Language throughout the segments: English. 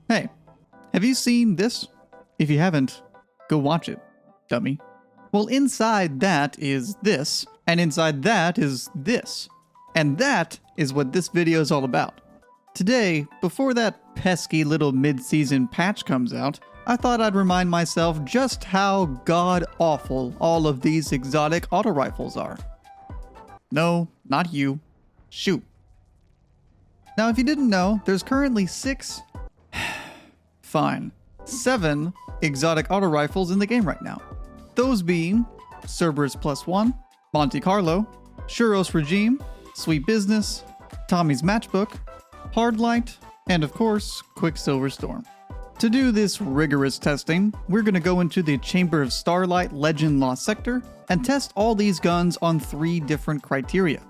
Hey, have you seen this? If you haven't, go watch it, dummy. Well, inside that is this, and inside that is this. And that is what this video is all about. Today, before that pesky little mid-season patch comes out, I thought I'd remind myself just how god-awful all of these exotic auto rifles are. No, not you. Shoot. Now, if you didn't know, there's currently 7 exotic auto rifles in the game right now. Those being Cerberus +1, Monte Carlo, Suros Regime, Sweet Business, Tommy's Matchbook, Hardlight, and of course, Quicksilver Storm. To do this rigorous testing, we're going to go into the Chamber of Starlight Legend Lost Sector and test all these guns on 3 different criteria: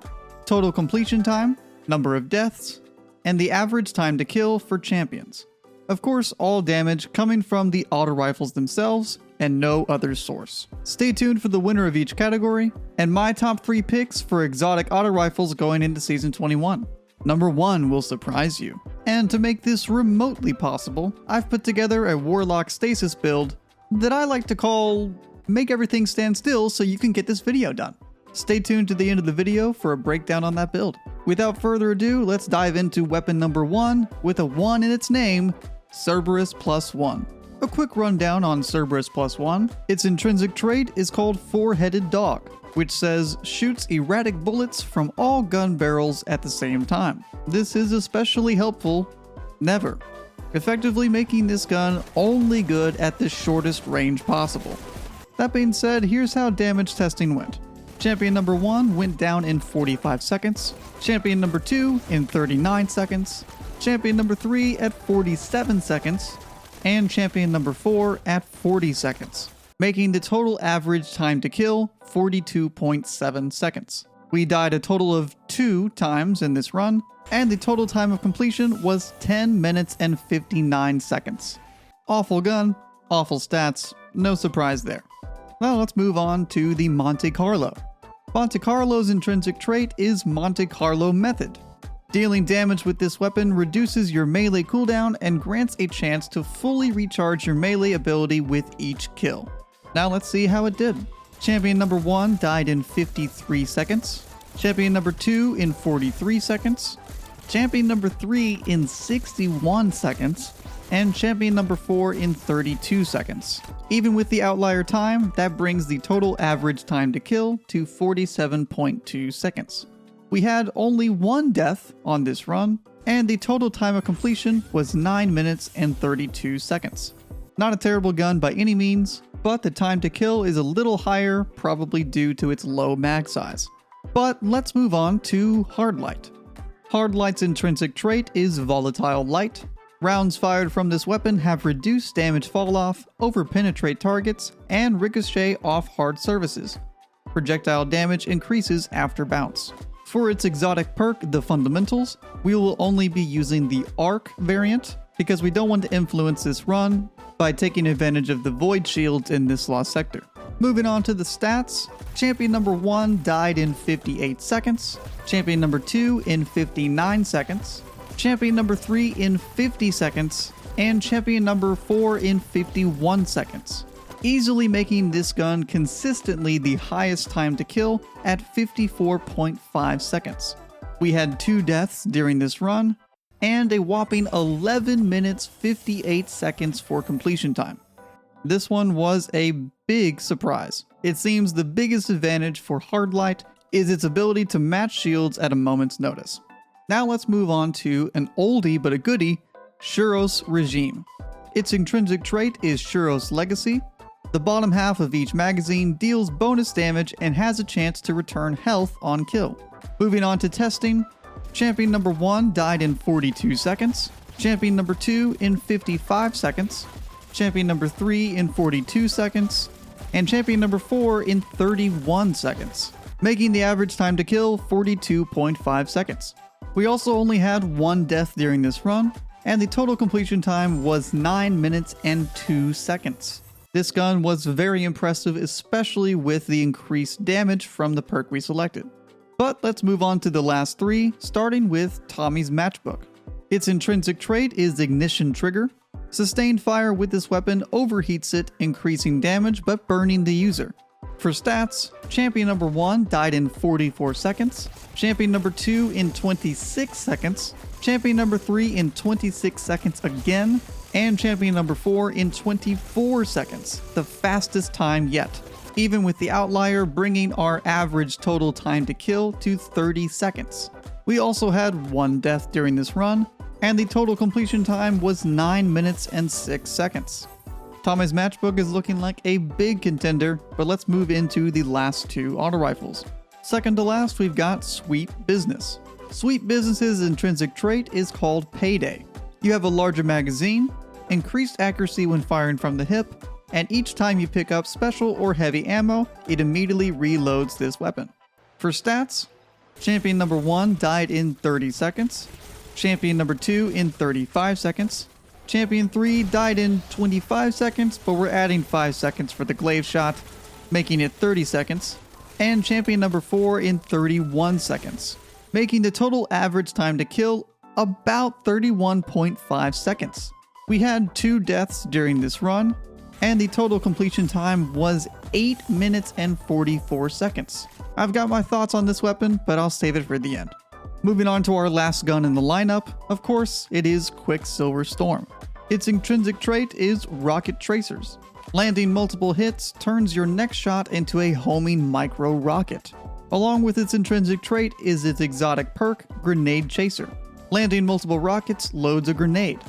total completion time, number of deaths, and the average time to kill for champions. Of course, all damage coming from the auto rifles themselves and no other source. Stay tuned for the winner of each category and my top 3 picks for exotic auto rifles going into Season 21. Number 1 will surprise you. And to make this remotely possible, I've put together a Warlock Stasis build that I like to call Make Everything Stand Still so you can get this video done. Stay tuned to the end of the video for a breakdown on that build. Without further ado, let's dive into weapon number 1 with a 1 in its name, Cerberus +1. A quick rundown on Cerberus +1. Its intrinsic trait is called Four-Headed Dog, which says shoots erratic bullets from all gun barrels at the same time. This is especially helpful never, effectively making this gun only good at the shortest range possible. That being said, here's how damage testing went. Champion number 1 went down in 45 seconds, champion number 2 in 39 seconds, champion number 3 at 47 seconds, and champion number 4 at 40 seconds, making the total average time to kill 42.7 seconds. We died a total of 2 times in this run, and the total time of completion was 10 minutes and 59 seconds. Awful gun, awful stats, no surprise there. Now let's move on to the Monte Carlo. Monte Carlo's intrinsic trait is Monte Carlo Method. Dealing damage with this weapon reduces your melee cooldown and grants a chance to fully recharge your melee ability with each kill. Now let's see how it did. Champion number 1 died in 53 seconds, champion number 2 in 43 seconds, champion number 3 in 61 seconds, and champion number 4 in 32 seconds. Even with the outlier time, that brings the total average time to kill to 47.2 seconds. We had only 1 death on this run, and the total time of completion was 9 minutes and 32 seconds. Not a terrible gun by any means, but the time to kill is a little higher, probably due to its low mag size. But let's move on to Hardlight. Hardlight's intrinsic trait is Volatile Light. Rounds fired from this weapon have reduced damage falloff, over-penetrate targets, and ricochet off hard surfaces. Projectile damage increases after bounce. For its exotic perk, the Fundamentals, we will only be using the Arc variant because we don't want to influence this run by taking advantage of the Void Shields in this lost sector. Moving on to the stats, champion number 1 died in 58 seconds, champion number 2 in 59 seconds, champion number 3 in 50 seconds, and champion number 4 in 51 seconds, easily making this gun consistently the highest time to kill at 54.5 seconds. We had 2 deaths during this run, and a whopping 11 minutes 58 seconds for completion time. This one was a big surprise. It seems the biggest advantage for Hardlight is its ability to match shields at a moment's notice. Now let's move on to an oldie but a goodie, Suros Regime. Its intrinsic trait is Suros Legacy. The bottom half of each magazine deals bonus damage and has a chance to return health on kill. Moving on to testing, champion number 1 died in 42 seconds, champion number 2 in 55 seconds, champion number 3 in 42 seconds, and champion number 4 in 31 seconds, making the average time to kill 42.5 seconds. We also only had 1 death during this run, and the total completion time was 9 minutes and 2 seconds. This gun was very impressive, especially with the increased damage from the perk we selected. But let's move on to the last 3, starting with Tommy's Matchbook. Its intrinsic trait is Ignition Trigger. Sustained fire with this weapon overheats it, increasing damage but burning the user. For stats, champion number 1 died in 44 seconds, champion number 2 in 26 seconds, champion number 3 in 26 seconds again, and champion number 4 in 24 seconds, the fastest time yet, even with the outlier bringing our average total time to kill to 30 seconds. We also had 1 death during this run, and the total completion time was 9 minutes and 6 seconds. Tommy's Matchbook is looking like a big contender, but let's move into the last 2 auto rifles. Second to last, we've got Sweet Business. Sweet Business's intrinsic trait is called Payday. You have a larger magazine, increased accuracy when firing from the hip, and each time you pick up special or heavy ammo, it immediately reloads this weapon. For stats, champion number 1 died in 30 seconds, champion number 2 in 35 seconds, champion 3 died in 25 seconds, but we're adding 5 seconds for the glaive shot, making it 30 seconds, and champion number 4 in 31 seconds, making the total average time to kill about 31.5 seconds. We had 2 deaths during this run, and the total completion time was 8 minutes and 44 seconds. I've got my thoughts on this weapon, but I'll save it for the end. Moving on to our last gun in the lineup, of course, it is Quicksilver Storm. Its intrinsic trait is Rocket Tracers. Landing multiple hits turns your next shot into a homing micro rocket. Along with its intrinsic trait is its exotic perk, Grenade Chaser. Landing multiple rockets loads a grenade.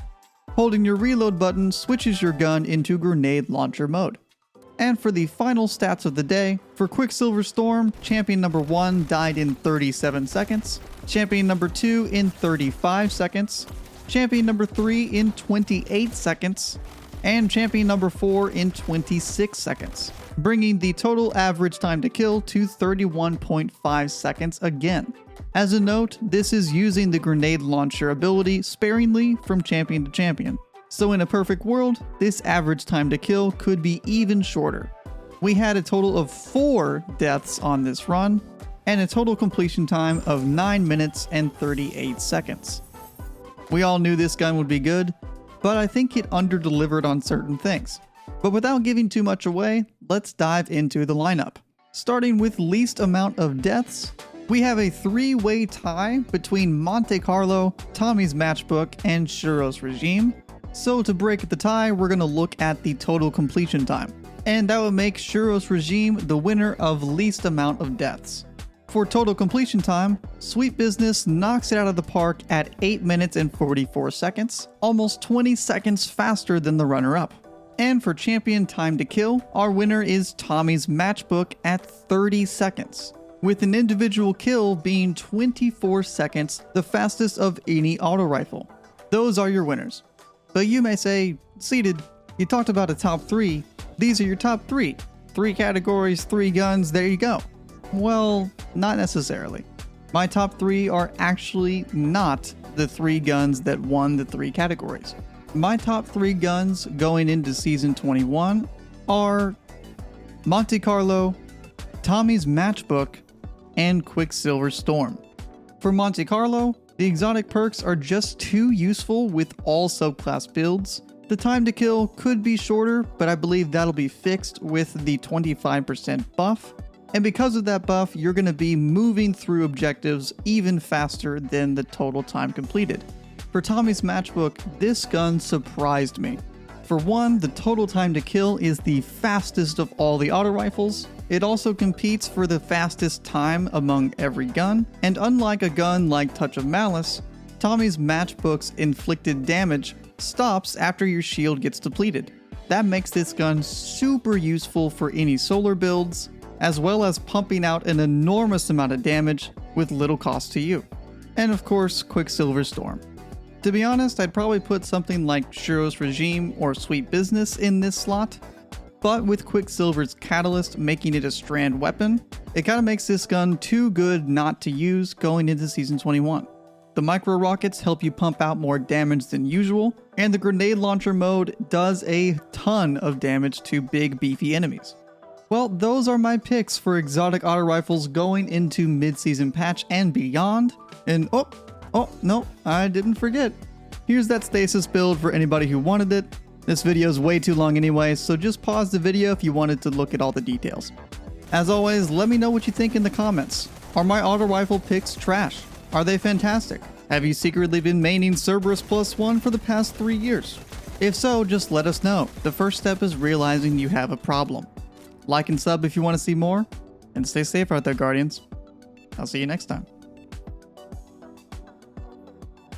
Holding your reload button switches your gun into grenade launcher mode. And for the final stats of the day, for Quicksilver Storm, champion number 1 died in 37 seconds, champion number 2 in 35 seconds, champion number 3 in 28 seconds, and champion number 4 in 26 seconds, bringing the total average time to kill to 31.5 seconds again. As a note, this is using the grenade launcher ability sparingly from champion to champion. So in a perfect world, this average time to kill could be even shorter. We had a total of 4 deaths on this run, and a total completion time of 9 minutes and 38 seconds. We all knew this gun would be good, but I think it under-delivered on certain things. But without giving too much away, let's dive into the lineup. Starting with least amount of deaths, we have a 3-way tie between Monte Carlo, Tommy's Matchbook, and Suros Regime. So to break the tie, we're going to look at the total completion time. And that would make Suros Regime the winner of least amount of deaths. For total completion time, Sweet Business knocks it out of the park at 8 minutes and 44 seconds, almost 20 seconds faster than the runner-up. And for champion time to kill, our winner is Tommy's Matchbook at 30 seconds, with an individual kill being 24 seconds, the fastest of any auto rifle. Those are your winners. But you may say, Seated, you talked about a top 3. These are your top 3. 3 categories, 3 guns, there you go. Well, not necessarily. My top 3 are actually not the 3 guns that won the 3 categories. My top 3 guns going into Season 21 are Monte Carlo, Tommy's Matchbook, and Quicksilver Storm. For Monte Carlo, the exotic perks are just too useful with all subclass builds. The time to kill could be shorter, but I believe that'll be fixed with the 25% buff. And because of that buff, you're going to be moving through objectives even faster than the total time completed. For Tommy's Matchbook, this gun surprised me. For one, the total time to kill is the fastest of all the auto rifles. It also competes for the fastest time among every gun, and unlike a gun like Touch of Malice, Tommy's Matchbook's inflicted damage stops after your shield gets depleted. That makes this gun super useful for any solar builds, as well as pumping out an enormous amount of damage with little cost to you. And of course, Quicksilver Storm. To be honest, I'd probably put something like Suros Regime or Sweet Business in this slot, but with Quicksilver's Catalyst making it a strand weapon, it kinda makes this gun too good not to use going into Season 21. The micro rockets help you pump out more damage than usual, and the grenade launcher mode does a ton of damage to big beefy enemies. Well, those are my picks for exotic auto rifles going into mid-season patch and beyond. And oh no, I didn't forget. Here's that Stasis build for anybody who wanted it. This video is way too long anyway, so just pause the video if you wanted to look at all the details. As always, let me know what you think in the comments. Are my auto rifle picks trash? Are they fantastic? Have you secretly been maining Cerberus +1 for the past 3 years? If so, just let us know. The first step is realizing you have a problem. Like and sub if you want to see more, and stay safe out there, Guardians. I'll see you next time.